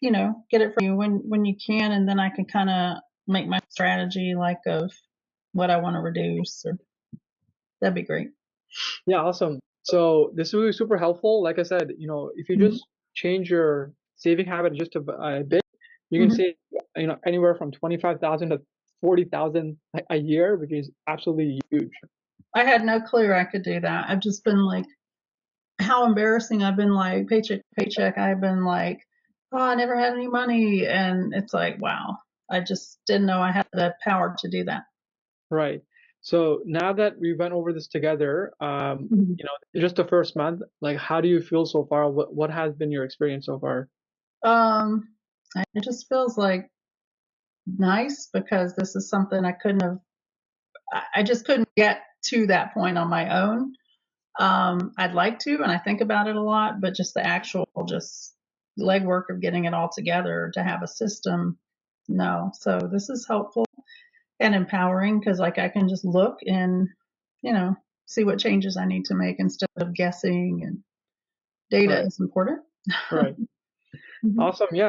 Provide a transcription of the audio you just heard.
get it from you when you can, and then I can kind of make my strategy like of what I want to reduce. Or that'd be great. Yeah, awesome. So this is really super helpful. Like I said, if you Hmm. just change your saving habit just a bit, you can Hmm. save, anywhere from 25,000 to 40,000 a year, which is absolutely huge. I had no clue I could do that. I've just been like, how embarrassing. I've been like paycheck to paycheck. I've been like, oh, I never had any money, and it's like, wow, I just didn't know I had the power to do that. Right. So now that we went over this together, Mhm. just the first month, like how do you feel so far? What has been your experience so far? Um, it just feels like nice because this is something I couldn't have. I just couldn't get to that point on my own. I'd like to, and I think about it a lot, but just the actual just legwork of getting it all together to have a system, no. So this is helpful and empowering because like I can just look and you know see what changes I need to make instead of guessing. And data Right. is important. Right. Mhm. Awesome. Yeah.